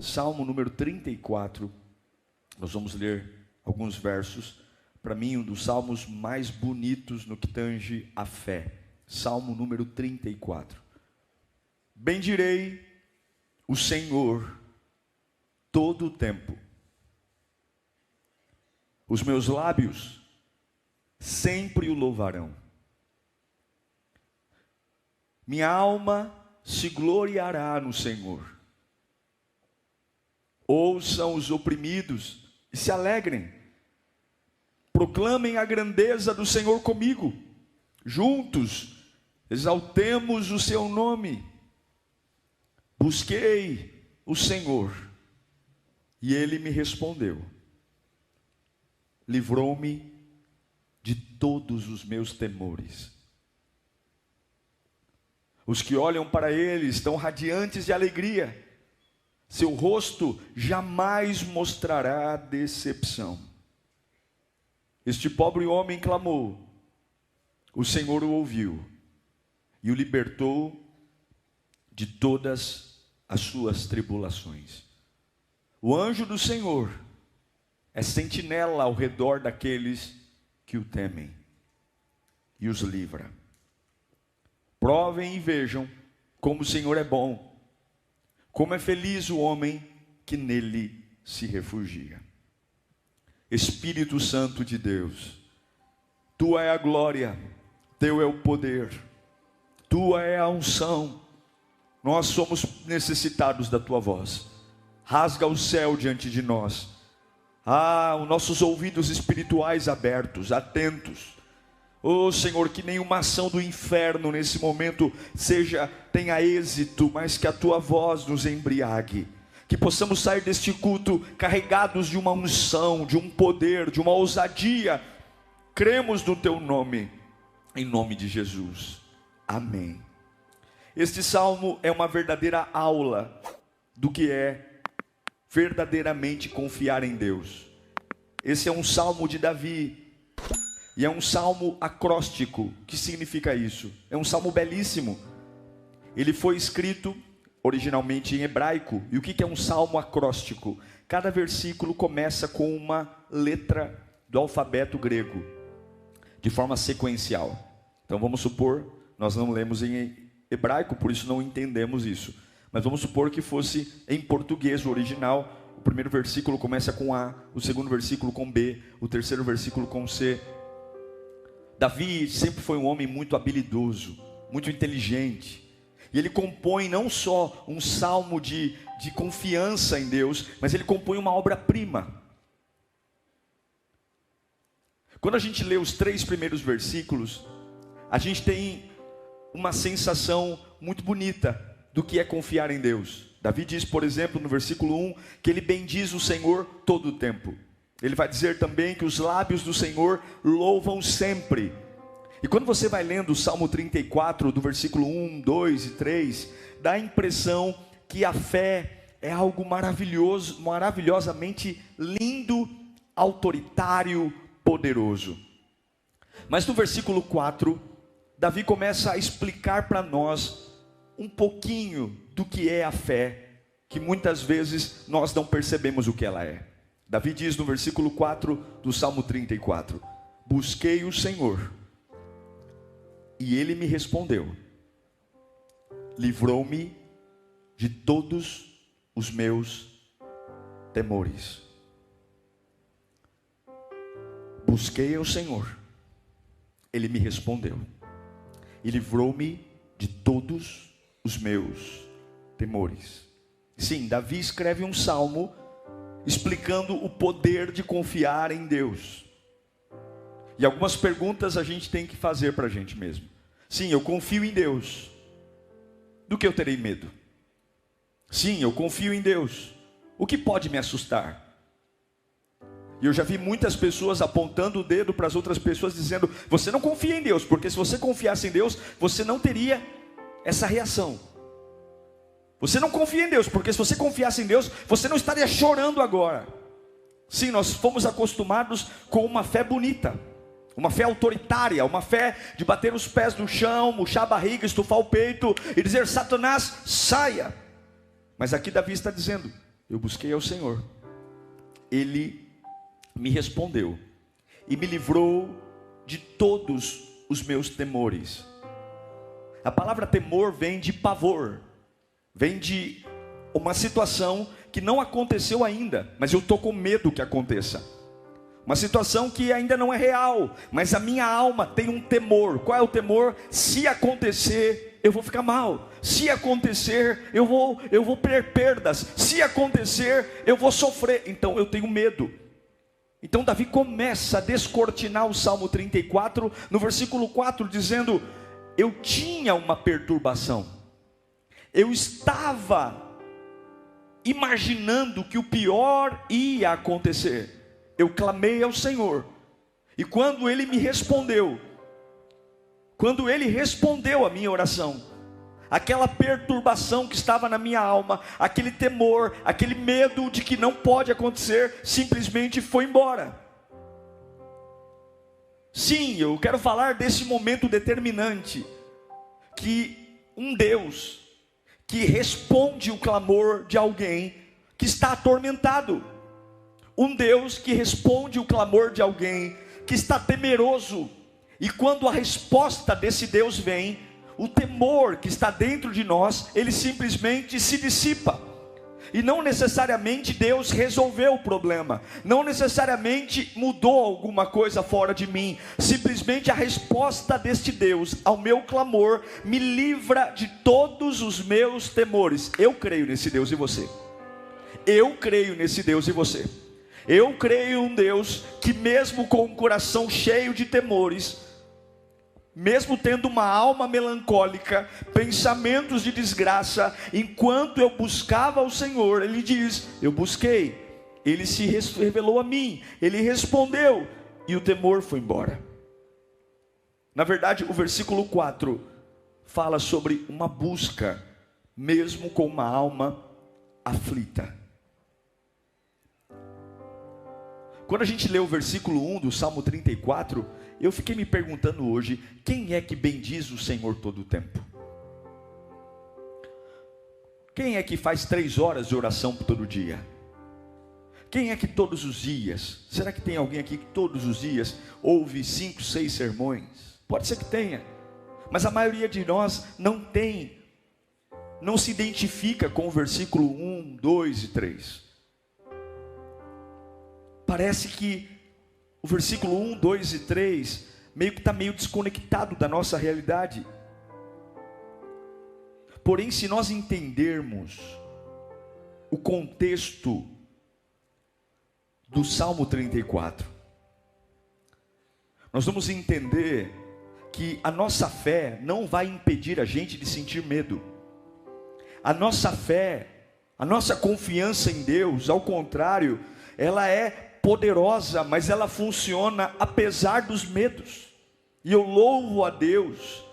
Salmo número 34, nós vamos ler alguns versos. Para mim, um dos salmos mais bonitos no que tange a fé. Salmo número 34. Bendirei o Senhor todo o tempo. Os meus lábios sempre o louvarão. Minha alma se gloriará no Senhor. Ouçam os oprimidos e se alegrem. Proclamem a grandeza do Senhor comigo. Juntos exaltemos o seu nome. Busquei o Senhor e ele me respondeu. Livrou-me de todos os meus temores. Os que olham para ele estão radiantes de alegria. Seu rosto jamais mostrará decepção. Este pobre homem clamou. O Senhor o ouviu e o libertou de todas as suas tribulações. O anjo do Senhor é sentinela ao redor daqueles que o temem e os livra. Provem e vejam como o Senhor é bom. Como é feliz o homem que nele se refugia. Espírito Santo de Deus, tua é a glória, teu é o poder, tua é a unção. Nós somos necessitados da tua voz. Rasga o céu diante de nós. Os nossos ouvidos espirituais abertos, atentos. Senhor, que nenhuma ação do inferno nesse momento tenha êxito, mas que a tua voz nos embriague. Que possamos sair deste culto carregados de uma unção, de um poder, de uma ousadia. Cremos no teu nome, em nome de Jesus. Amém. Este salmo é uma verdadeira aula do que é verdadeiramente confiar em Deus. Esse é um salmo de Davi. E é um salmo acróstico. O que significa isso? É um salmo belíssimo. Ele foi escrito originalmente em hebraico. E o que é um salmo acróstico? Cada versículo começa com uma letra do alfabeto grego, de forma sequencial. Então vamos supor, nós não lemos em hebraico, por isso não entendemos isso. Mas vamos supor que fosse em português o original. O primeiro versículo começa com A, o segundo versículo com B, o terceiro versículo com C. Davi sempre foi um homem muito habilidoso, muito inteligente. E ele compõe não só um salmo de confiança em Deus, mas ele compõe uma obra-prima. Quando a gente lê os 3 primeiros versículos, a gente tem uma sensação muito bonita do que é confiar em Deus. Davi diz, por exemplo, no versículo 1, que ele bendiz o Senhor todo o tempo. Ele vai dizer também que os lábios do Senhor louvam sempre. E quando você vai lendo o Salmo 34, do versículo 1, 2 e 3, dá a impressão que a fé é algo maravilhoso, maravilhosamente lindo, autoritário, poderoso. Mas no versículo 4, Davi começa a explicar para nós um pouquinho do que é a fé, que muitas vezes nós não percebemos o que ela é. Davi diz no versículo 4 do Salmo 34, busquei o Senhor, e ele me respondeu, livrou-me de todos os meus temores. Busquei o Senhor, ele me respondeu, e livrou-me de todos os meus temores. Sim, Davi escreve um salmo explicando o poder de confiar em Deus. E algumas perguntas a gente tem que fazer para a gente mesmo. Sim, eu confio em Deus. Do que eu terei medo? Sim, eu confio em Deus. O que pode me assustar? E eu já vi muitas pessoas apontando o dedo para as outras pessoas dizendo, você não confia em Deus, porque se você confiasse em Deus, você não teria essa reação. Você não confia em Deus, porque se você confiasse em Deus, você não estaria chorando agora. Sim, nós fomos acostumados com uma fé bonita, uma fé autoritária, uma fé de bater os pés no chão, murchar a barriga, estufar o peito e dizer, Satanás, saia. Mas aqui Davi está dizendo, eu busquei ao Senhor, Ele me respondeu e me livrou de todos os meus temores. A palavra temor vem de pavor, vem de uma situação que não aconteceu ainda, mas eu estou com medo que aconteça. Uma situação que ainda não é real, mas a minha alma tem um temor. Qual é o temor? Se acontecer, eu vou ficar mal. Se acontecer, eu vou ter perdas. Se acontecer, eu vou sofrer. Então eu tenho medo. Então Davi começa a descortinar o Salmo 34, no versículo 4, dizendo: eu tinha uma perturbação. Eu estava imaginando que o pior ia acontecer. Eu clamei ao Senhor, e quando Ele me respondeu, quando Ele respondeu a minha oração, aquela perturbação que estava na minha alma, aquele temor, aquele medo de que não pode acontecer, simplesmente foi embora. Sim, eu quero falar desse momento determinante, que um Deus que responde o clamor de alguém que está atormentado, um Deus que responde o clamor de alguém que está temeroso, e quando a resposta desse Deus vem, o temor que está dentro de nós, ele simplesmente se dissipa. E não necessariamente Deus resolveu o problema, não necessariamente mudou alguma coisa fora de mim, simplesmente a resposta deste Deus ao meu clamor me livra de todos os meus temores. Eu creio nesse Deus, e você? Eu creio nesse Deus, e você? Eu creio em um Deus que, mesmo com um coração cheio de temores, mesmo tendo uma alma melancólica, pensamentos de desgraça, enquanto eu buscava ao Senhor, Ele diz: eu busquei, Ele se revelou a mim, Ele respondeu, e o temor foi embora. Na verdade, o versículo 4 fala sobre uma busca, mesmo com uma alma aflita. Quando a gente lê o versículo 1 do Salmo 34, eu fiquei me perguntando hoje: quem é que bendiz o Senhor todo o tempo? Quem é que faz 3 horas de oração todo dia? Quem é que todos os dias? Será que tem alguém aqui que todos os dias ouve 5, 6 sermões? Pode ser que tenha, mas a maioria de nós não tem, não se identifica com o versículo 1, 2 e 3. Parece que o versículo 1, 2 e 3 meio que está meio desconectado da nossa realidade. Porém, se nós entendermos o contexto do Salmo 34, nós vamos entender que a nossa fé não vai impedir a gente de sentir medo. A nossa fé, a nossa confiança em Deus, ao contrário, ela é poderosa, mas ela funciona apesar dos medos. E eu louvo a Deus,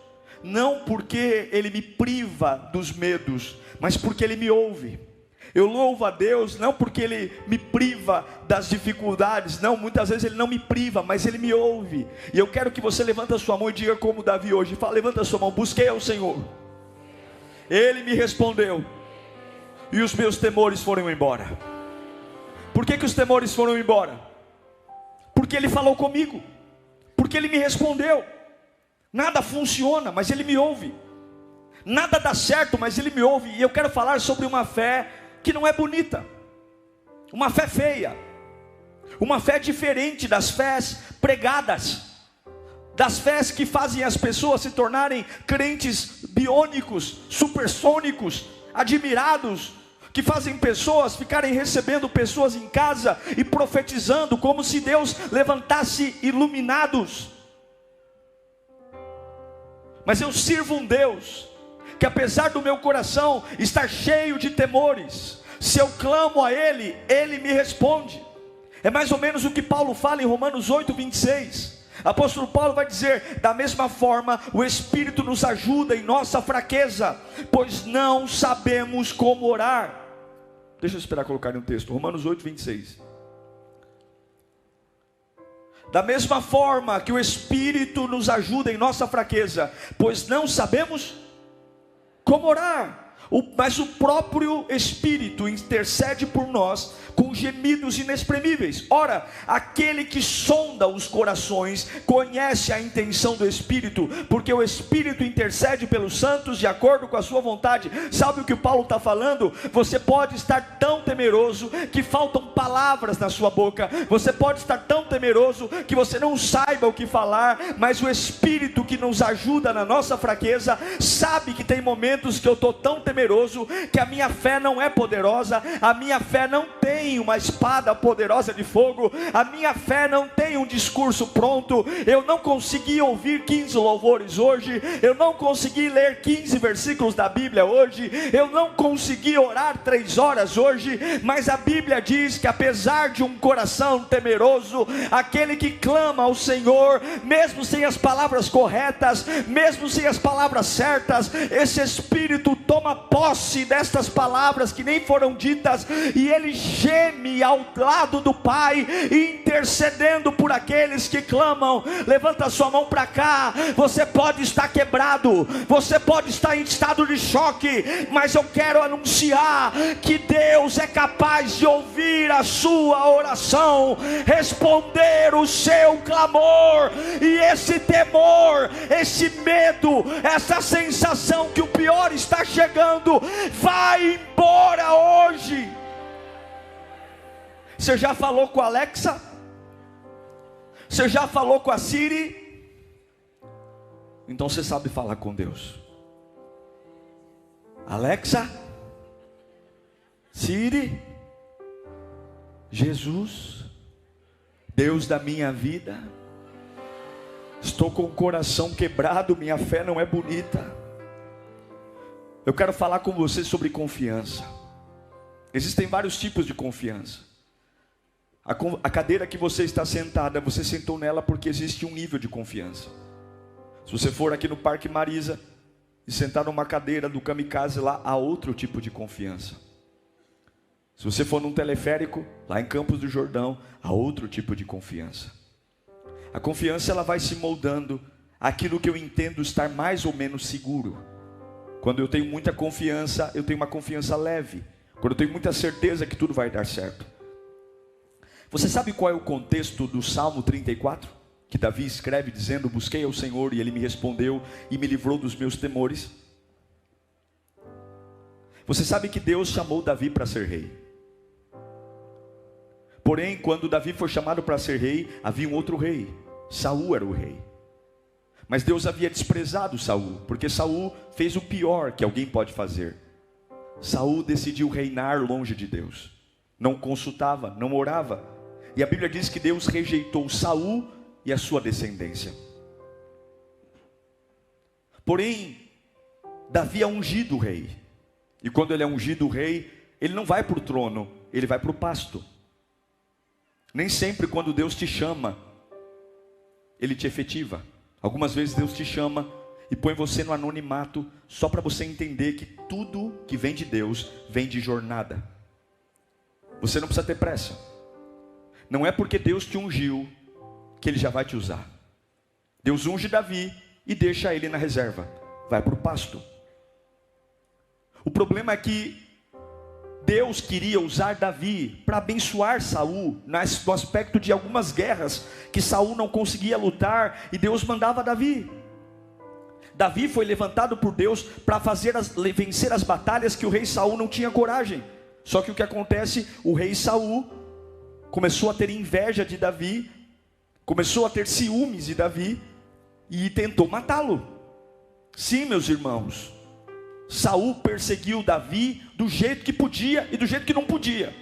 não porque Ele me priva dos medos, mas porque Ele me ouve. Eu louvo a Deus, não porque Ele me priva das dificuldades, não, muitas vezes Ele não me priva, mas Ele me ouve. E eu quero que você levante a sua mão e diga como Davi hoje, fala: levanta a sua mão, busquei ao Senhor, Ele me respondeu, e os meus temores foram embora. Por que os temores foram embora? Porque Ele falou comigo, porque Ele me respondeu. Nada funciona, mas Ele me ouve. Nada dá certo, mas Ele me ouve. E eu quero falar sobre uma fé que não é bonita, uma fé feia, uma fé diferente das fés pregadas, das fés que fazem as pessoas se tornarem crentes biônicos, supersônicos, admirados, que fazem pessoas ficarem recebendo pessoas em casa e profetizando como se Deus levantasse iluminados. Mas eu sirvo um Deus que, apesar do meu coração estar cheio de temores, se eu clamo a Ele, Ele me responde. É mais ou menos o que Paulo fala em Romanos 8, 26. Apóstolo Paulo vai dizer: da mesma forma o Espírito nos ajuda em nossa fraqueza, pois não sabemos como orar. Deixa eu esperar colocar um texto, Romanos 8, 26. Da mesma forma que o Espírito nos ajuda em nossa fraqueza, pois não sabemos como orar. Mas o próprio Espírito intercede por nós com gemidos inexprimíveis. Ora, aquele que sonda os corações conhece a intenção do Espírito, porque o Espírito intercede pelos santos de acordo com a sua vontade. Sabe o que o Paulo está falando? Você pode estar tão temeroso que faltam palavras na sua boca, você pode estar tão temeroso que você não saiba o que falar, mas o Espírito que nos ajuda na nossa fraqueza, sabe que tem momentos que eu estou tão temeroso, que a minha fé não é poderosa, a minha fé não tem uma espada poderosa de fogo, a minha fé não tem um discurso pronto, eu não consegui ouvir 15 louvores hoje, eu não consegui ler 15 versículos da Bíblia hoje, eu não consegui orar 3 horas hoje, mas a Bíblia diz que apesar de um coração temeroso, aquele que clama ao Senhor, mesmo sem as palavras corretas, mesmo sem as palavras certas, esse Espírito toma posse destas palavras que nem foram ditas, e ele geme ao lado do Pai, intercedendo por aqueles que clamam. Levanta a sua mão para cá. Você pode estar quebrado, você pode estar em estado de choque, mas eu quero anunciar que Deus é capaz de ouvir a sua oração, responder o seu clamor, e esse temor, esse medo, essa sensação que o pior está chegando, vai embora hoje. Você já falou com a Alexa? Você já falou com a Siri? Então você sabe falar com Deus. Alexa, Siri, Jesus, Deus da minha vida, estou com o coração quebrado, minha fé não é bonita. Eu quero falar com você sobre confiança. Existem vários tipos de confiança. A cadeira que você está sentada, você sentou nela porque existe um nível de confiança. Se você for aqui no Parque Marisa e sentar numa cadeira do Kamikaze, lá há outro tipo de confiança. Se você for num teleférico, lá em Campos do Jordão, há outro tipo de confiança. A confiança, ela vai se moldando àquilo que eu entendo estar mais ou menos seguro. Quando eu tenho muita confiança, eu tenho uma confiança leve. Quando eu tenho muita certeza que tudo vai dar certo. Você sabe qual é o contexto do Salmo 34? Que Davi escreve dizendo: busquei ao Senhor e Ele me respondeu e me livrou dos meus temores. Você sabe que Deus chamou Davi para ser rei. Porém, quando Davi foi chamado para ser rei, havia um outro rei. Saul era o rei. Mas Deus havia desprezado Saul, porque Saul fez o pior que alguém pode fazer. Saul decidiu reinar longe de Deus. Não consultava, não orava. E a Bíblia diz que Deus rejeitou Saul e a sua descendência. Porém, Davi é ungido rei. E quando ele é ungido rei, ele não vai para o trono, ele vai para o pasto. Nem sempre quando Deus te chama, Ele te efetiva. Algumas vezes Deus te chama e põe você no anonimato, só para você entender que tudo que vem de Deus, vem de jornada. Você não precisa ter pressa. Não é porque Deus te ungiu, que Ele já vai te usar. Deus unge Davi e deixa ele na reserva. Vai para o pasto. O problema é que Deus queria usar Davi para abençoar Saul, no aspecto de algumas guerras que Saul não conseguia lutar, e Deus mandava Davi. Davi foi levantado por Deus para vencer as batalhas que o rei Saul não tinha coragem. Só que o que acontece? O rei Saul começou a ter inveja de Davi, começou a ter ciúmes de Davi e tentou matá-lo. Sim, meus irmãos, Saul perseguiu Davi do jeito que podia e do jeito que não podia.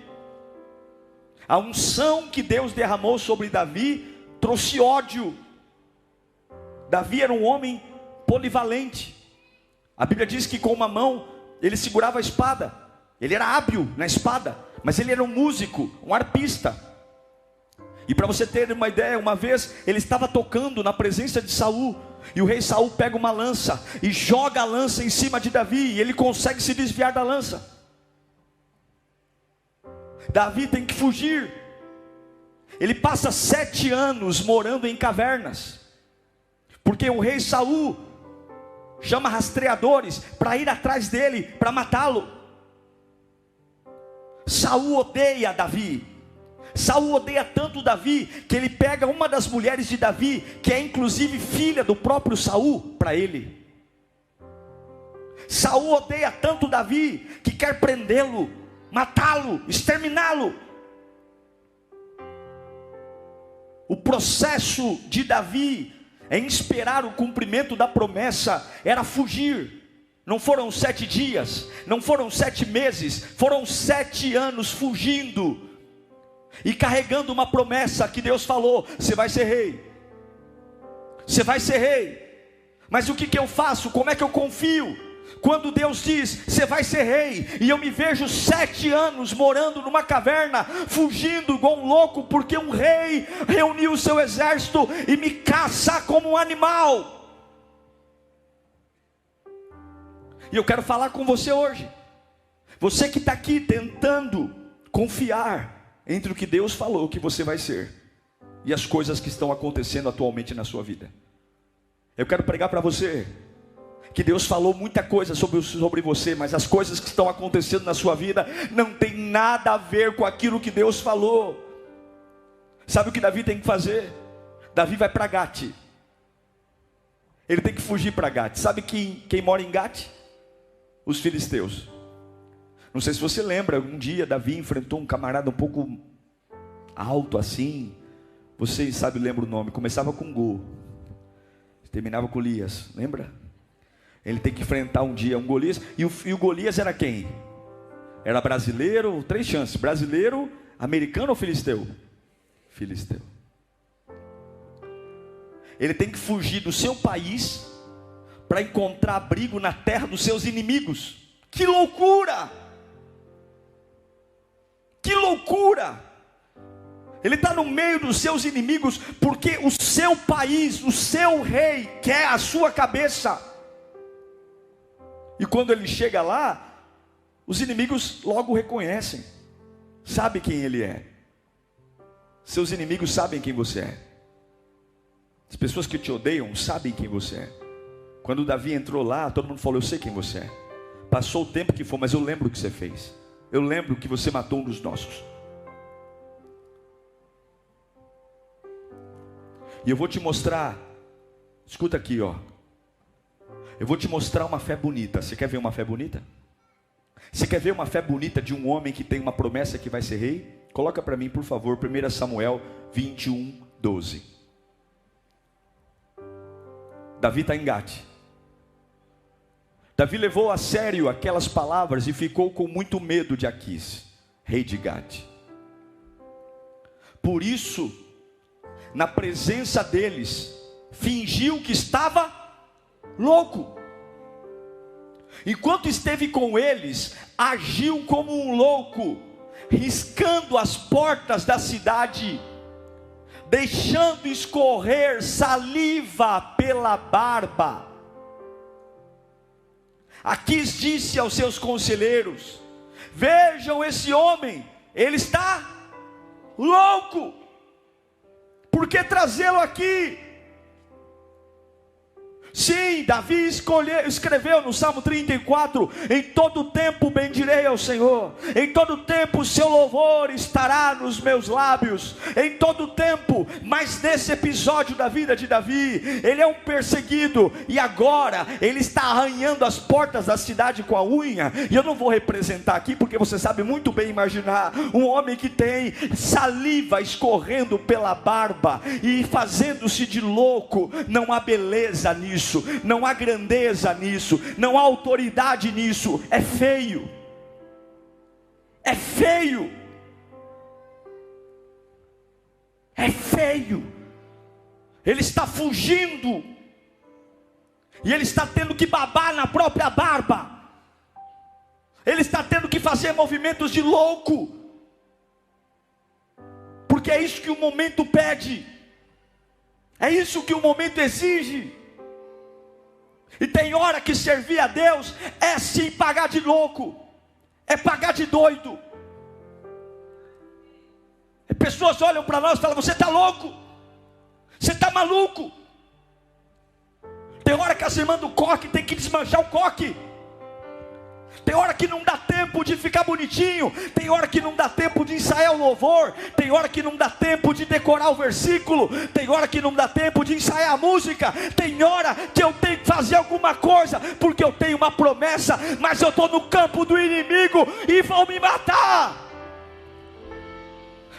A unção que Deus derramou sobre Davi trouxe ódio. Davi era um homem polivalente. A Bíblia diz que com uma mão ele segurava a espada. Ele era hábil na espada, mas ele era um músico, um arpista. E para você ter uma ideia, uma vez ele estava tocando na presença de Saul, e o rei Saul pega uma lança e joga a lança em cima de Davi, e ele consegue se desviar da lança. Davi tem que fugir. Ele passa 7 anos morando em cavernas, porque o rei Saul chama rastreadores para ir atrás dele, para matá-lo. Saul odeia Davi. Saul odeia tanto Davi, que ele pega uma das mulheres de Davi, que é inclusive filha do próprio Saul, para ele. Saul odeia tanto Davi, que quer prendê-lo, matá-lo, exterminá-lo. O processo de Davi em esperar o cumprimento da promessa era fugir. Não foram 7 dias, não foram 7 meses, foram 7 anos fugindo e carregando uma promessa que Deus falou: você vai ser rei, você vai ser rei. Mas o que eu faço? Como é que eu confio? Quando Deus diz, você vai ser rei, e eu me vejo 7 anos morando numa caverna, fugindo igual um louco, porque um rei reuniu o seu exército e me caça como um animal. E eu quero falar com você hoje, você que está aqui tentando confiar entre o que Deus falou que você vai ser, e as coisas que estão acontecendo atualmente na sua vida. Eu quero pregar para você, que Deus falou muita coisa sobre você, mas as coisas que estão acontecendo na sua vida não tem nada a ver com aquilo que Deus falou. Sabe o que Davi tem que fazer? Davi vai para Gate. Ele tem que fugir para Gate. Sabe quem mora em Gate? Os filisteus. Não sei se você lembra, um dia Davi enfrentou um camarada um pouco alto assim. Vocês sabem, lembra o nome? Começava com Gol, terminava com Golias, lembra? Ele tem que enfrentar um dia um Golias. E o Golias era quem? Era brasileiro, 3 chances: brasileiro, americano ou filisteu? Filisteu. Ele tem que fugir do seu país para encontrar abrigo na terra dos seus inimigos. Que loucura! Que loucura! Ele está no meio dos seus inimigos, porque o seu país, o seu rei quer a sua cabeça. E quando ele chega lá, os inimigos logo o reconhecem, sabe quem ele é. Seus inimigos sabem quem você é. As pessoas que te odeiam sabem quem você é. Quando Davi entrou lá, todo mundo falou: eu sei quem você é. Passou o tempo que for, mas eu lembro o que você fez. Eu lembro que você matou um dos nossos. E eu vou te mostrar, escuta aqui, ó. Eu vou te mostrar uma fé bonita. Você quer ver uma fé bonita? Você quer ver uma fé bonita de um homem que tem uma promessa que vai ser rei? Coloca para mim, por favor, 1 Samuel 21, 12. Davi está em Gate. Davi levou a sério aquelas palavras e ficou com muito medo de Aquis, rei de Gate. Por isso, na presença deles, fingiu que estava louco. Enquanto esteve com eles, agiu como um louco, riscando as portas da cidade, deixando escorrer saliva pela barba. Aquis disse aos seus conselheiros: vejam esse homem, ele está louco, por que trazê-lo aqui? Sim, Davi escreveu no Salmo 34: em todo tempo bendirei ao Senhor, em todo tempo o seu louvor estará nos meus lábios, em todo tempo. Mas nesse episódio da vida de Davi, ele é um perseguido, e agora ele está arranhando as portas da cidade com a unha. E eu não vou representar aqui, porque você sabe muito bem imaginar um homem que tem saliva escorrendo pela barba e fazendo-se de louco. Não há beleza nisso, não há grandeza nisso, não há autoridade nisso. É feio, é feio, é feio. Ele está fugindo, e ele está tendo que babar na própria barba, ele está tendo que fazer movimentos de louco, porque é isso que o momento pede, é isso que o momento exige. E tem hora que servir a Deus é sim pagar de louco, é pagar de doido. E pessoas olham para nós e falam: você está louco, você está maluco. Tem hora que as irmãs do coque tem que desmanchar o coque. Tem hora que não dá tempo de ficar bonitinho. Tem hora que não dá tempo de ensaiar o louvor. Tem hora que não dá tempo de decorar o versículo. Tem hora que não dá tempo de ensaiar a música. Tem hora que eu tenho que fazer alguma coisa, porque eu tenho uma promessa, mas eu estou no campo do inimigo e vão me matar.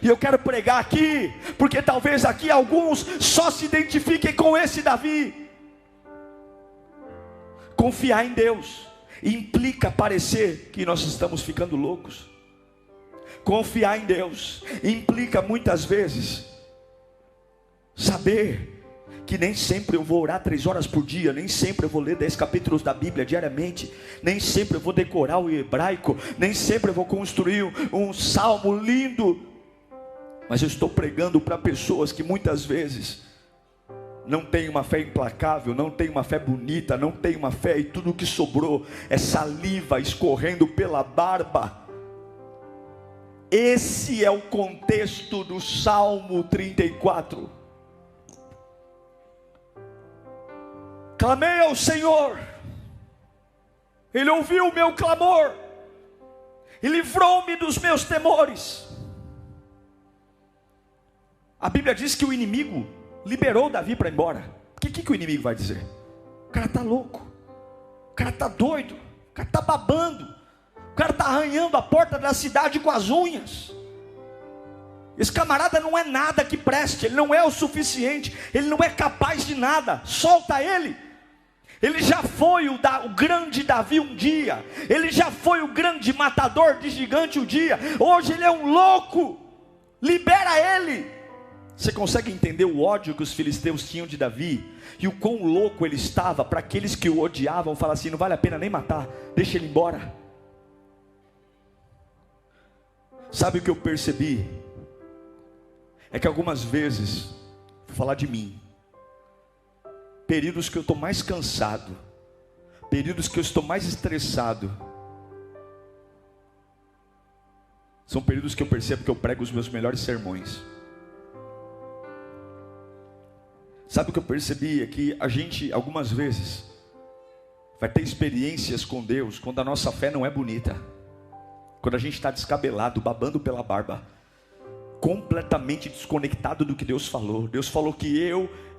E eu quero pregar aqui, porque talvez aqui alguns só se identifiquem com esse Davi. Confiar em Deus implica parecer que nós estamos ficando loucos. Confiar em Deus implica muitas vezes saber que nem sempre eu vou orar 3 horas por dia, nem sempre eu vou ler 10 capítulos da Bíblia diariamente, nem sempre eu vou decorar o hebraico, nem sempre eu vou construir um salmo lindo. Mas eu estou pregando para pessoas que muitas vezes não tem uma fé implacável, não tem uma fé bonita, não tem uma fé, e tudo que sobrou é saliva escorrendo pela barba. Esse é o contexto do Salmo 34. Clamei ao Senhor, Ele ouviu o meu clamor, e livrou-me dos meus temores. A Bíblia diz que o inimigo liberou Davi para ir embora. O que o inimigo vai dizer? O cara está louco, o cara está doido, o cara está babando, o cara está arranhando a porta da cidade com as unhas. Esse camarada não é nada que preste, ele não é o suficiente, ele não é capaz de nada, solta ele. Ele já foi o grande Davi um dia, ele já foi o grande matador de gigante um dia, hoje ele é um louco, libera ele. Você consegue entender o ódio que os filisteus tinham de Davi? E o quão louco ele estava para aqueles que o odiavam falar assim: não vale a pena nem matar, deixa ele embora. Sabe o que eu percebi? É que algumas vezes, vou falar de mim, períodos que eu estou mais cansado, períodos que eu estou mais estressado, são períodos que eu percebo que eu prego os meus melhores sermões. Sabe o que eu percebi? É que a gente, algumas vezes, vai ter experiências com Deus quando a nossa fé não é bonita, quando a gente está descabelado, babando pela barba, completamente desconectado do que Deus falou. Deus falou que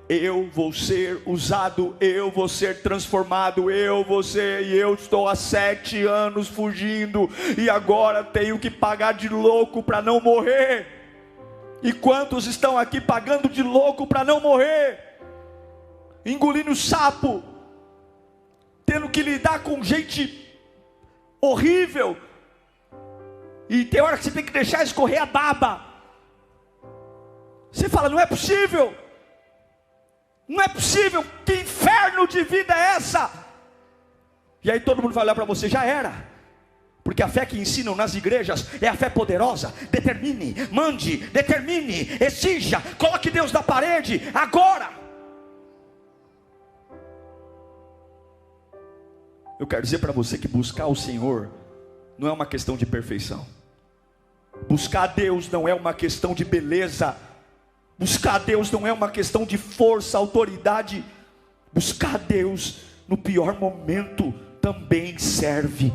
eu vou ser usado, eu vou ser transformado, e eu estou há 7 anos fugindo, e agora tenho que pagar de louco para não morrer. E quantos estão aqui pagando de louco para não morrer? Engolindo sapo, tendo que lidar com gente horrível, e tem hora que você tem que deixar escorrer a baba. Você fala: não é possível, não é possível, que inferno de vida é essa? E aí todo mundo vai olhar para você: já era. Porque a fé que ensinam nas igrejas é a fé poderosa. Determine, mande, determine, exija, coloque Deus na parede, agora. Eu quero dizer para você que buscar o Senhor não é uma questão de perfeição. Buscar a Deus não é uma questão de beleza. Buscar a Deus não é uma questão de força, autoridade. Buscar a Deus no pior momento também serve.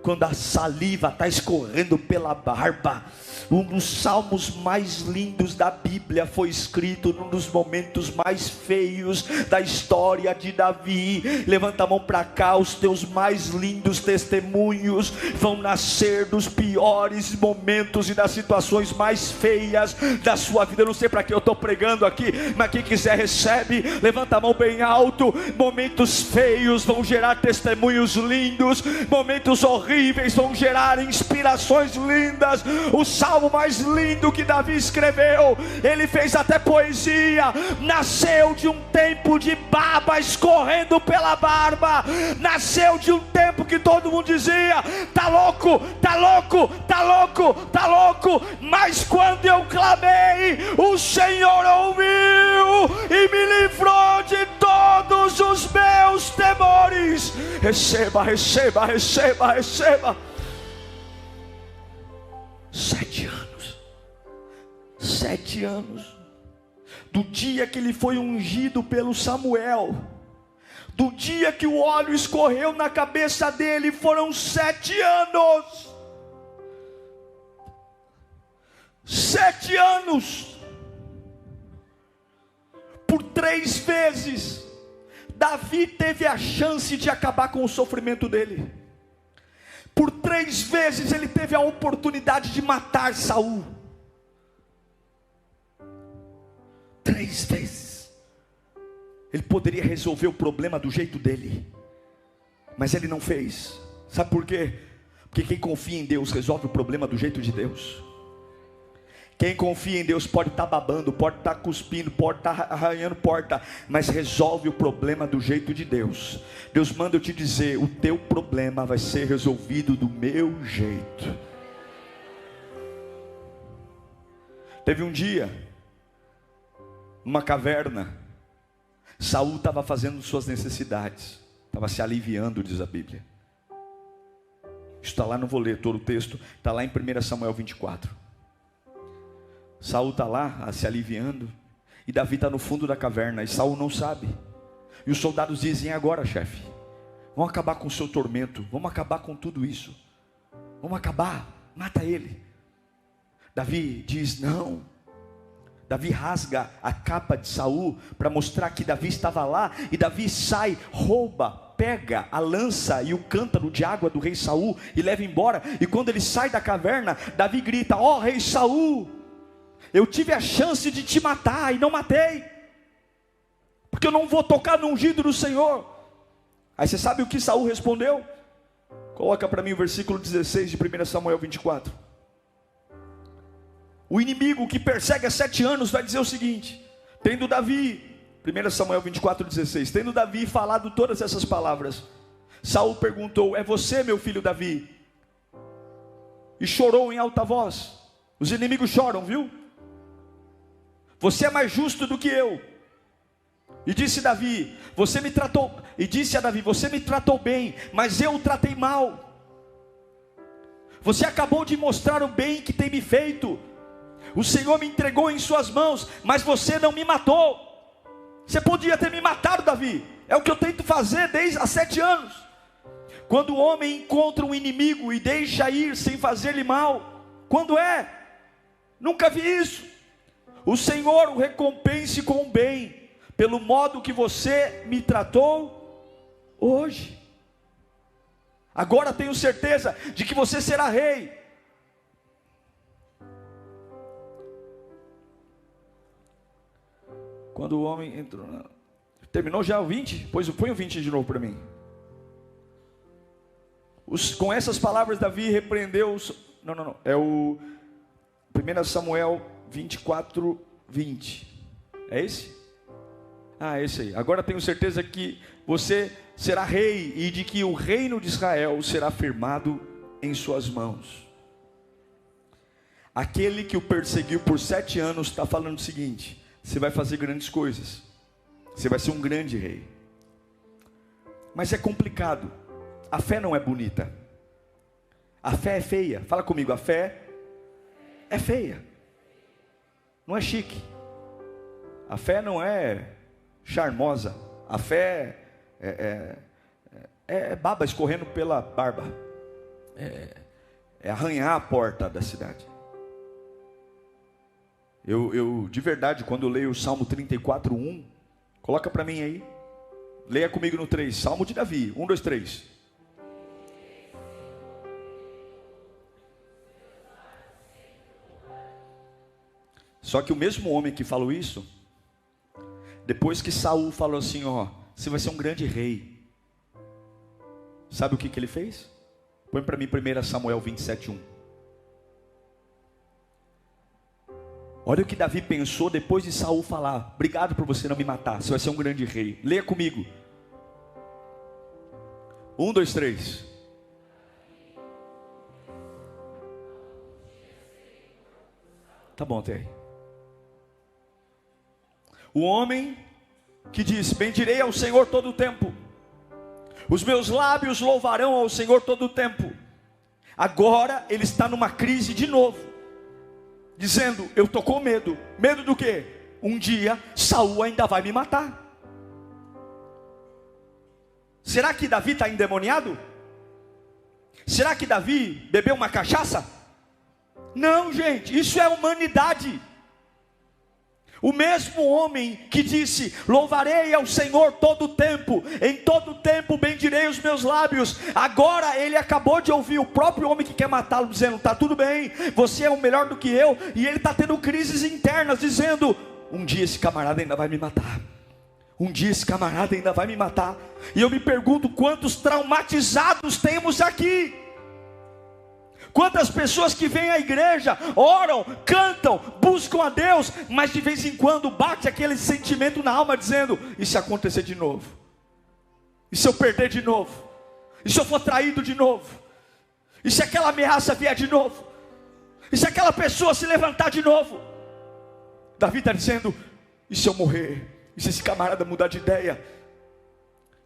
Quando a saliva está escorrendo pela barba. Um dos salmos mais lindos da Bíblia foi escrito num dos momentos mais feios da história de Davi. Levanta a mão para cá. Os teus mais lindos testemunhos vão nascer dos piores momentos e das situações mais feias da sua vida. Eu não sei para que eu estou pregando aqui, mas quem quiser recebe. Levanta a mão bem alto. Momentos feios vão gerar testemunhos lindos, momentos horríveis vão gerar inspirações lindas. O salmo mais lindo que Davi escreveu, ele fez até poesia, nasceu de um tempo de baba escorrendo pela barba, nasceu de um tempo que todo mundo dizia: tá louco, tá louco, tá louco, tá louco. Mas quando eu clamei, o Senhor ouviu e me livrou de todos os meus temores. Receba, receba, receba, receba. 7 anos, 7 anos, do dia que ele foi ungido pelo Samuel, Do dia que o óleo escorreu na cabeça dele, foram 7 anos. 7 anos. Por 3 vezes, Davi teve a chance de acabar com o sofrimento dele. Por 3 vezes ele teve a oportunidade de matar Saul. 3 vezes. Ele poderia resolver o problema do jeito dele, mas ele não fez. Sabe por quê? Porque quem confia em Deus resolve o problema do jeito de Deus. Quem confia em Deus pode estar babando, pode estar cuspindo, pode estar arranhando porta, mas resolve o problema do jeito de Deus. Deus manda eu te dizer: o teu problema vai ser resolvido do meu jeito. Teve um dia, numa caverna, Saul estava fazendo suas necessidades, estava se aliviando, diz a Bíblia. Isso está lá, não vou ler todo o texto, está lá em 1 Samuel 24. Saul está lá se aliviando, e Davi está no fundo da caverna, e Saul não sabe. E os soldados dizem: e agora, chefe? Vamos acabar com o seu tormento, vamos acabar com tudo isso, vamos acabar, mata ele. Davi diz: não. Davi rasga a capa de Saul para mostrar que Davi estava lá, e Davi sai, rouba, pega a lança e o cântaro de água do rei Saul e leva embora. E quando ele sai da caverna, Davi grita: ó rei Saul, eu tive a chance de te matar e não matei, porque eu não vou tocar no ungido do Senhor. Aí você sabe o que Saul respondeu? Coloca para mim o versículo 16 de 1 Samuel 24. O inimigo que persegue há 7 anos vai dizer o seguinte: tendo Davi, 1 Samuel 24, 16, tendo Davi falado todas essas palavras, Saul perguntou: é você, meu filho Davi? E chorou em alta voz. Os inimigos choram, viu? Você é mais justo do que eu. E disse Davi, você me tratou, e disse a Davi: você me tratou bem, mas eu o tratei mal. Você acabou de mostrar o bem que tem me feito. O Senhor me entregou em suas mãos, mas você não me matou. Você podia ter me matado, Davi. É o que eu tento fazer desde há 7 anos. Quando o homem encontra um inimigo e deixa ir sem fazer-lhe mal, quando é? Nunca vi isso. O Senhor o recompense com o bem, pelo modo que você me tratou hoje. Agora tenho certeza de que você será rei. Quando o homem entrou, terminou já o 20? Pois põe o 20 de novo para mim. Com essas palavras Davi repreendeu não, é o 1 Samuel 24, 20. É esse? Ah, esse aí. Agora tenho certeza que você será rei, e de que o reino de Israel será firmado em suas mãos. Aquele que o perseguiu por 7 anos está falando o seguinte: você vai fazer grandes coisas, você vai ser um grande rei. Mas é complicado. A fé não é bonita, a fé é feia. Fala comigo: a fé é feia, não é chique. A fé não é charmosa. A fé é baba escorrendo pela barba, é arranhar a porta da cidade. Eu de verdade, quando eu leio o Salmo 34, 1, coloca para mim aí, leia comigo no 3, Salmo de Davi, 1, 2, 3. Só que o mesmo homem que falou isso, depois que Saul falou assim: ó, você vai ser um grande rei, sabe o que ele fez? Põe para mim 1 Samuel 27, 1. Olha o que Davi pensou depois de Saul falar: obrigado por você não me matar, você vai ser um grande rei. Leia comigo. 1, 2, 3. Tá bom até aí. O homem que diz: bendirei ao Senhor todo o tempo, os meus lábios louvarão ao Senhor todo o tempo. Agora ele está numa crise de novo, dizendo: eu estou com medo. Medo do quê? Um dia Saul ainda vai me matar. Será que Davi está endemoniado? Será que Davi bebeu uma cachaça? Não, gente, isso é humanidade. O mesmo homem que disse: louvarei ao Senhor todo o tempo, em todo o tempo bendirei os meus lábios. Agora ele acabou de ouvir o próprio homem que quer matá-lo dizendo: está tudo bem, você é o melhor do que eu. E ele está tendo crises internas, dizendo: um dia esse camarada ainda vai me matar. Um dia esse camarada ainda vai me matar. E eu me pergunto, quantos traumatizados temos aqui? Quantas pessoas que vêm à igreja, oram, cantam, buscam a Deus, mas de vez em quando bate aquele sentimento na alma dizendo: e se acontecer de novo? E se eu perder de novo? E se eu for traído de novo? E se aquela ameaça vier de novo? E se aquela pessoa se levantar de novo? Davi está dizendo: e se eu morrer? E se esse camarada mudar de ideia?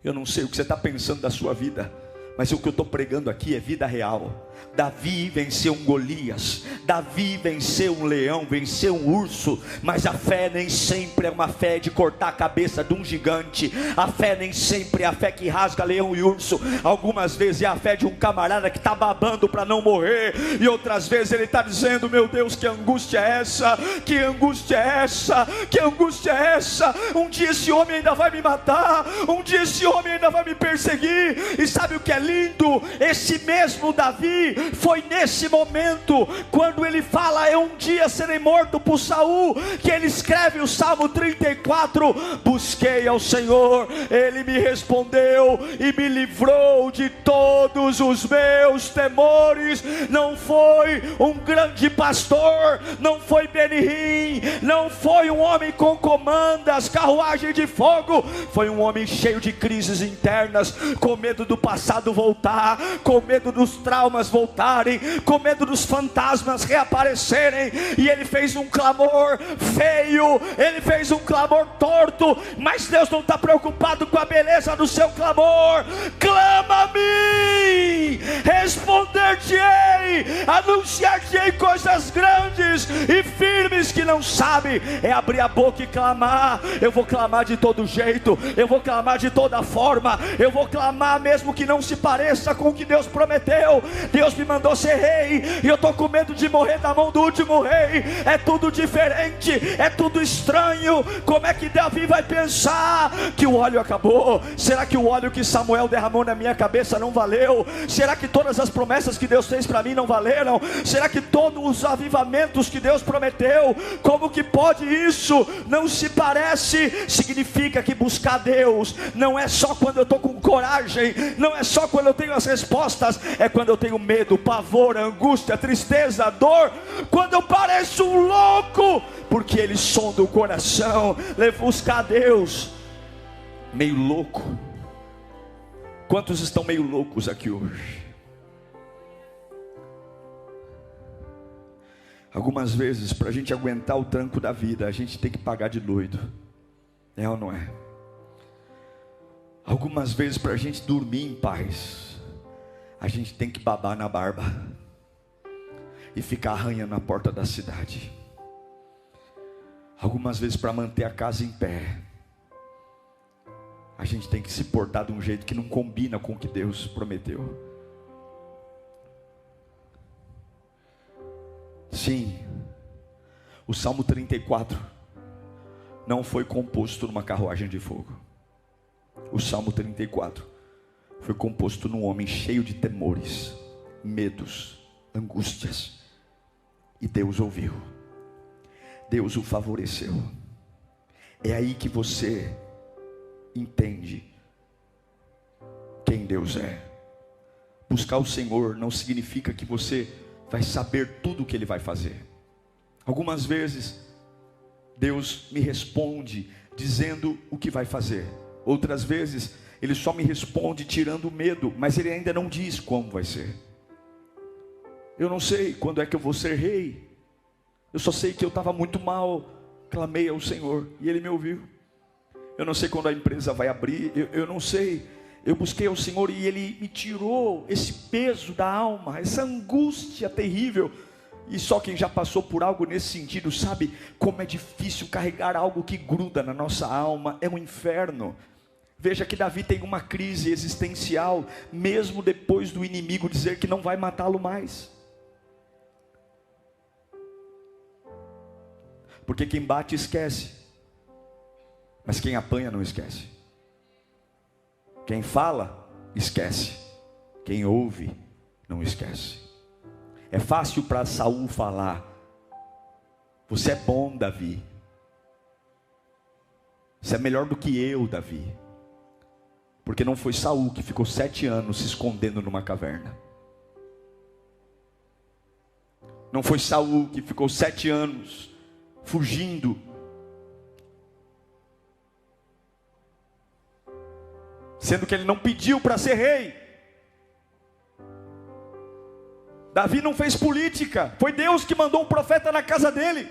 Eu não sei o que você está pensando da sua vida, mas o que eu estou pregando aqui é vida real. Davi venceu um Golias, Davi venceu um leão, venceu um urso. Mas a fé nem sempre é uma fé de cortar a cabeça de um gigante. A fé nem sempre é a fé que rasga leão e urso. Algumas vezes é a fé de um camarada que está babando para não morrer, e outras vezes ele está dizendo: meu Deus, que angústia é essa? Que angústia é essa? Que angústia é essa? Um dia esse homem ainda vai me matar, um dia esse homem ainda vai me perseguir. E sabe o que é lindo? Esse mesmo Davi, foi nesse momento, quando ele fala: eu um dia serei morto por Saul, que ele escreve o Salmo 34. Busquei ao Senhor, ele me respondeu e me livrou de todos os meus temores. Não foi um grande pastor, não foi Benihim, não foi um homem com comandas, carruagem de fogo. Foi um homem cheio de crises internas, com medo do passado voltar, com medo dos traumas voltarem, com medo dos fantasmas reaparecerem. E ele fez um clamor feio, ele fez um clamor torto. Mas Deus não está preocupado com a beleza do seu clamor. Clama a mim, responder-te-ei, anunciar-te-ei coisas grandes e firmes que não sabe. É abrir a boca e clamar. Eu vou clamar de todo jeito, eu vou clamar de toda forma, eu vou clamar mesmo que não se pareça com o que Deus prometeu. Deus me mandou ser rei, e eu estou com medo de morrer na mão do último rei. É tudo diferente, é tudo estranho. Como é que Davi vai pensar que o óleo acabou? Será que o óleo que Samuel derramou na minha cabeça não valeu? Será que todas as promessas que Deus fez para mim não valeram? Será que todos os avivamentos que Deus prometeu, como que pode isso? Não se parece. Significa que buscar Deus não é só quando eu estou com coragem, não é só quando eu tenho as respostas, é quando eu tenho medo, pavor, angústia, tristeza, dor, quando eu pareço um louco, porque Ele sonda o coração. Buscar Deus meio louco. Quantos estão meio loucos aqui hoje? Algumas vezes, para a gente aguentar o tranco da vida, a gente tem que pagar de doido. É ou não é? Algumas vezes, para a gente dormir em paz, a gente tem que babar na barba e ficar arranhando a porta da cidade. Algumas vezes, para manter a casa em pé, a gente tem que se portar de um jeito que não combina com o que Deus prometeu. Sim, o Salmo 34 não foi composto numa carruagem de fogo. O Salmo 34 foi composto num homem cheio de temores, medos, angústias. E Deus ouviu. Deus o favoreceu. É aí que você entende quem Deus é. Buscar o Senhor não significa que você vai saber tudo o que Ele vai fazer. Algumas vezes Deus me responde dizendo o que vai fazer. Outras vezes Ele só me responde tirando o medo, mas Ele ainda não diz como vai ser. Eu não sei quando é que eu vou ser rei. Eu só sei que eu estava muito mal, clamei ao Senhor e Ele me ouviu. Eu não sei quando a empresa vai abrir, eu não sei. Eu busquei ao Senhor e Ele me tirou esse peso da alma, essa angústia terrível. E só quem já passou por algo nesse sentido sabe como é difícil carregar algo que gruda na nossa alma. É um inferno. Veja que Davi tem uma crise existencial, mesmo depois do inimigo dizer que não vai matá-lo mais. Porque quem bate esquece, mas quem apanha não esquece. Quem fala, esquece. Quem ouve, não esquece. É fácil para Saul falar: você é bom, Davi. Você é melhor do que eu, Davi. Porque não foi Saul que ficou 7 anos se escondendo numa caverna. Não foi Saul que ficou 7 anos fugindo. Sendo que ele não pediu para ser rei. Davi não fez política. Foi Deus que mandou um profeta na casa dele.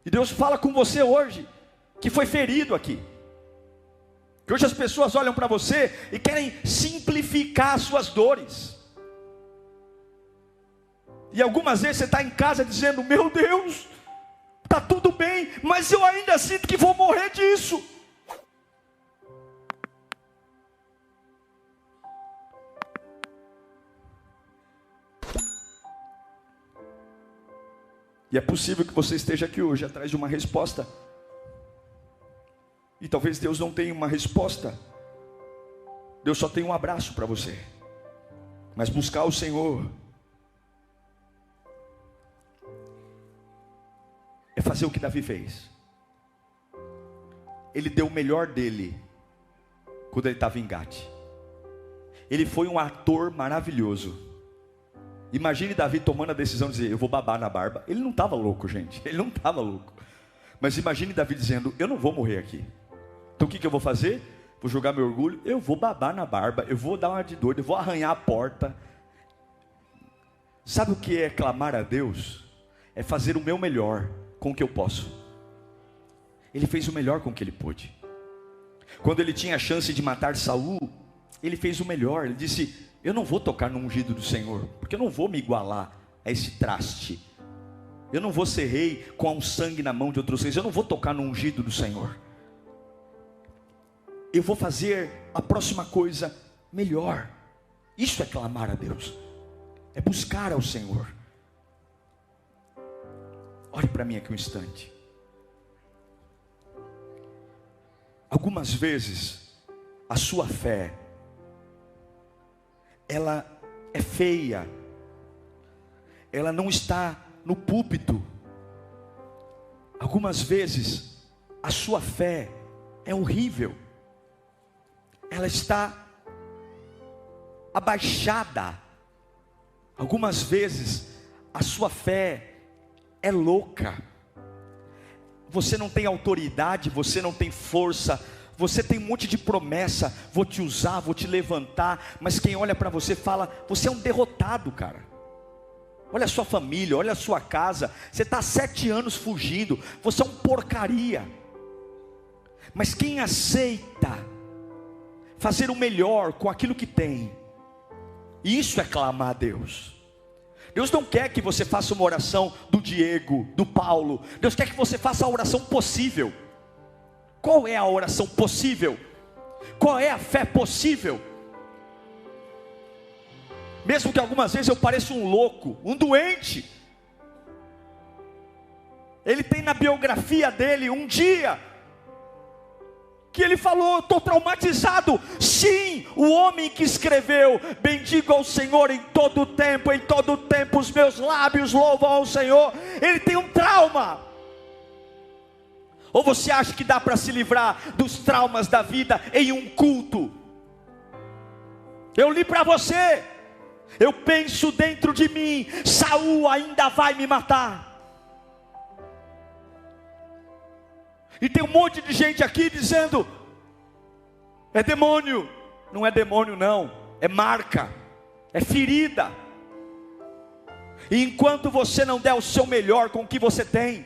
E Deus fala com você hoje, que foi ferido aqui. Que hoje as pessoas olham para você e querem simplificar as suas dores. E algumas vezes você está em casa dizendo: meu Deus, está tudo bem, mas eu ainda sinto que vou morrer disso. E é possível que você esteja aqui hoje atrás de uma resposta. E talvez Deus não tenha uma resposta. Deus só tem um abraço para você. Mas buscar o Senhor é fazer o que Davi fez. Ele deu o melhor dele quando ele estava em Gate. Ele foi um ator maravilhoso. Imagine Davi tomando a decisão de dizer: eu vou babar na barba. Ele não estava louco, gente. Ele não estava louco. Mas imagine Davi dizendo: eu não vou morrer aqui. Então o que eu vou fazer? Vou jogar meu orgulho. Eu vou babar na barba. Eu vou dar uma de doido. Eu vou arranhar a porta. Sabe o que é clamar a Deus? É fazer o meu melhor com o que eu posso. Ele fez o melhor com o que ele pôde. Quando ele tinha a chance de matar Saul, ele fez o melhor. Ele disse: eu não vou tocar no ungido do Senhor, porque eu não vou me igualar a esse traste. Eu não vou ser rei com um sangue na mão de outros reis. Eu não vou tocar no ungido do Senhor. Eu vou fazer a próxima coisa melhor. Isso é clamar a Deus. É buscar ao Senhor. Olhe para mim aqui um instante. Algumas vezes a sua fé, ela é feia. Ela não está no púlpito. Algumas vezes a sua fé é horrível. Ela está abaixada. Algumas vezes a sua fé é louca. Você não tem autoridade, você não tem força, você tem um monte de promessa: vou te usar, vou te levantar. Mas quem olha para você fala: você é um derrotado, cara. Olha a sua família, olha a sua casa. Você está 7 anos fugindo, você é um porcaria. Mas quem aceita fazer o melhor com aquilo que tem, isso é clamar a Deus. Deus não quer que você faça uma oração do Diego, do Paulo. Deus quer que você faça a oração possível. Qual é a oração possível? Qual é a fé possível? Mesmo que algumas vezes eu pareça um louco, um doente. Ele tem na biografia dele um dia que ele falou: estou traumatizado. Sim, o homem que escreveu: bendigo ao Senhor em todo tempo os meus lábios louvam ao Senhor. Ele tem um trauma. Ou você acha que dá para se livrar dos traumas da vida em um culto? Eu li para você. Eu penso dentro de mim: Saul ainda vai me matar. E tem um monte de gente aqui dizendo: é demônio. Não é demônio não, é marca, é ferida. E enquanto você não der o seu melhor com o que você tem,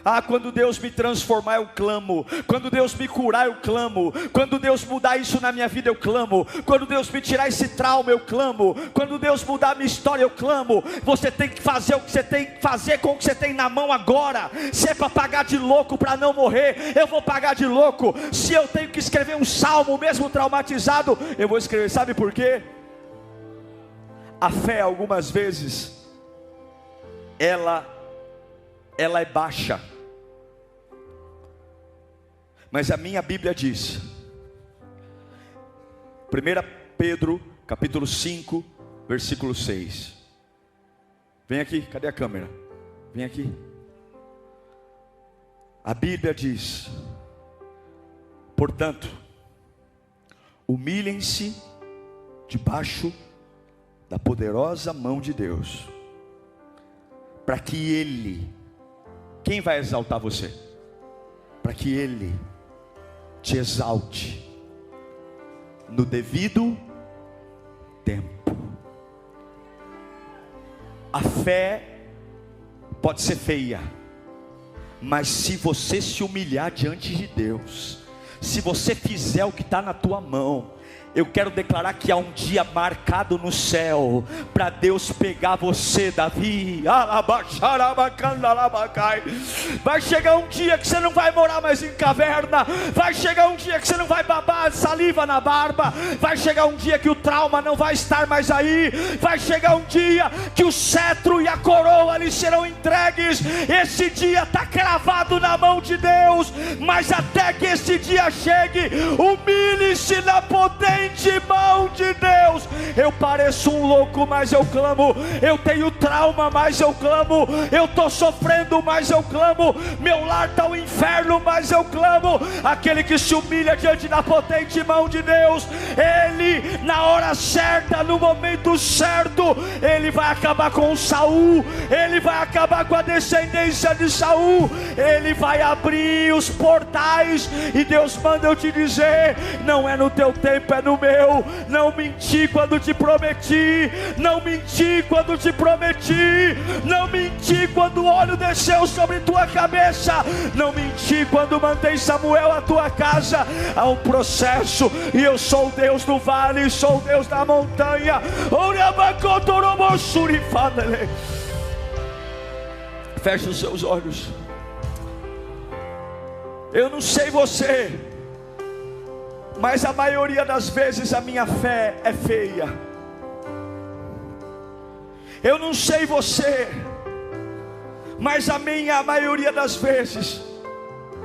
Ah, quando Deus me transformar, eu clamo. Quando Deus me curar, eu clamo. Quando Deus mudar isso na minha vida, eu clamo. Quando Deus me tirar esse trauma, eu clamo. Quando Deus mudar a minha história, eu clamo. Você tem que fazer o que você tem que fazer com o que você tem na mão agora. Se é para pagar de louco para não morrer, eu vou pagar de louco. Se eu tenho que escrever um salmo, mesmo traumatizado, eu vou escrever. Sabe por quê? A fé, algumas vezes, ela é baixa. Mas a minha Bíblia diz, 1 Pedro, capítulo 5, versículo 6. Vem aqui, cadê a câmera? Vem aqui. A Bíblia diz: portanto, humilhem-se debaixo da poderosa mão de Deus, para que Ele, quem vai exaltar você? Para que Ele te exalte no devido tempo. A fé pode ser feia, mas se você se humilhar diante de Deus, se você fizer o que está na tua mão, eu quero declarar que há um dia marcado no céu para Deus pegar você, Davi. Vai chegar um dia que você não vai morar mais em caverna. Vai chegar um dia que você não vai babar saliva na barba. Vai chegar um dia que o trauma não vai estar mais aí. Vai chegar um dia que o cetro e a coroa lhe serão entregues. Esse dia está cravado na mão de Deus. Mas até que esse dia chegue, humilhe-se na potente mão de Deus. Eu pareço um louco, mas eu clamo. Eu tenho trauma, mas eu clamo. Eu estou sofrendo, mas eu clamo. Meu lar está o inferno, mas eu clamo. Aquele que se humilha diante da potente mão de Deus, Ele, na hora certa, no momento certo, Ele vai acabar com Saul. Ele vai acabar com a descendência de Saul. Ele vai abrir os portais. E Deus manda eu te dizer: não é no teu tempo, é no meu. Não menti quando te prometi. Não menti quando te prometi. Não menti quando o óleo desceu sobre tua cabeça. Não menti quando mandei Samuel à tua casa. Há um processo. E eu sou o Deus do vale, sou o Deus da montanha. Feche os seus olhos. Eu não sei você, mas a maioria das vezes a minha fé é feia. Eu não sei você, mas a maioria das vezes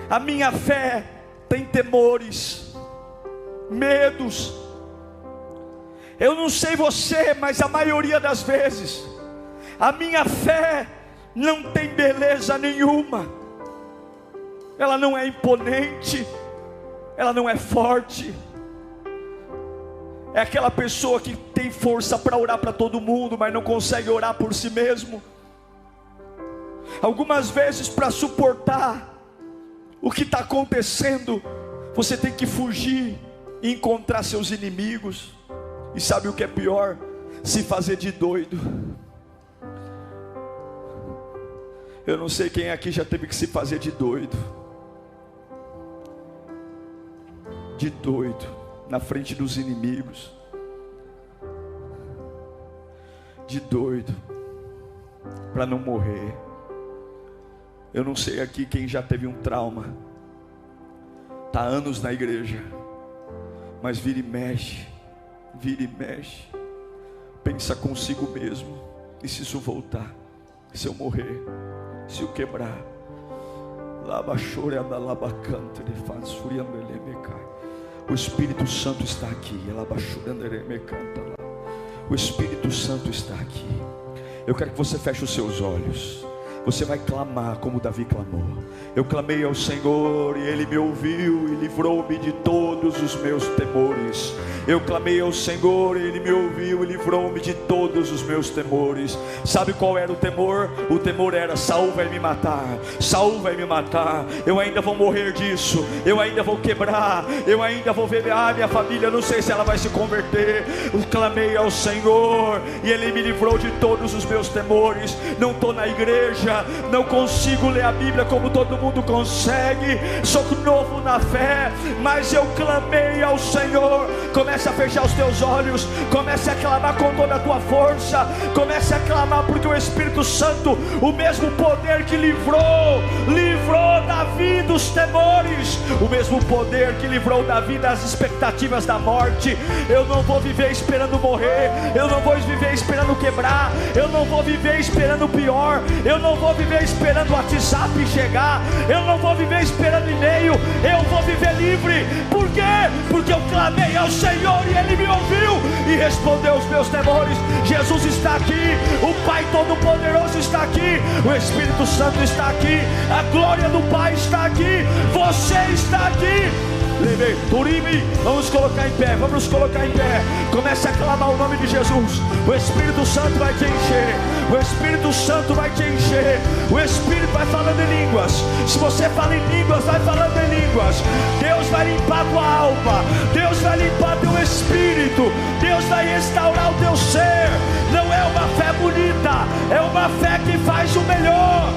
a minha fé tem temores, medos. Eu não sei você, mas a maioria das vezes a minha fé não tem beleza nenhuma. Ela não é imponente, ela não é forte. É aquela pessoa que tem força para orar para todo mundo, mas não consegue orar por si mesmo. Algumas vezes, para suportar o que está acontecendo, você tem que fugir e encontrar seus inimigos. E sabe o que é pior? Se fazer de doido. Eu não sei quem aqui já teve que se fazer de doido. De doido na frente dos inimigos. De doido para não morrer. Eu não sei aqui quem já teve um trauma. Está há anos na igreja, mas vira e mexe. Pensa consigo mesmo: e se isso voltar? Se eu morrer? Se eu quebrar? O Espírito Santo está aqui. O Espírito Santo está aqui. Eu quero que você feche os seus olhos. Você vai clamar como Davi clamou. Eu clamei ao Senhor e Ele me ouviu e livrou-me de todo todos os meus temores. Eu clamei ao Senhor, Ele me ouviu e livrou-me de todos os meus temores. Sabe qual era o temor? O temor era: Saul vai me matar, Saul vai me matar, eu ainda vou morrer disso, eu ainda vou quebrar, eu ainda vou ver minha família, não sei se ela vai se converter. Eu clamei ao Senhor e Ele me livrou de todos os meus temores. Não estou na igreja, não consigo ler a Bíblia como todo mundo consegue, sou novo na fé, mas eu clamei ao Senhor. Comece a fechar os teus olhos, comece a clamar com toda a tua força, comece a clamar, porque o Espírito Santo, o mesmo poder que livrou Davi dos temores, o mesmo poder que livrou Davi das expectativas da morte. Eu não vou viver esperando morrer, eu não vou viver esperando quebrar, eu não vou viver esperando o pior, eu não vou viver esperando o WhatsApp chegar, eu não vou viver esperando e-mail, eu vou viver livre. Por quê? Porque eu clamei ao Senhor e Ele me ouviu e respondeu os meus temores. Jesus está aqui, o Pai Todo-Poderoso está aqui, o Espírito Santo está aqui, a glória do Pai está aqui, você está aqui. Vamos colocar em pé, vamos colocar em pé. Comece a clamar o nome de Jesus. O Espírito Santo vai te encher, o Espírito Santo vai te encher. O Espírito vai falando em línguas. Se você fala em línguas, vai falando em línguas. Deus vai limpar tua alma, Deus vai limpar teu espírito, Deus vai restaurar o teu ser. Não é uma fé bonita, é uma fé que faz o melhor.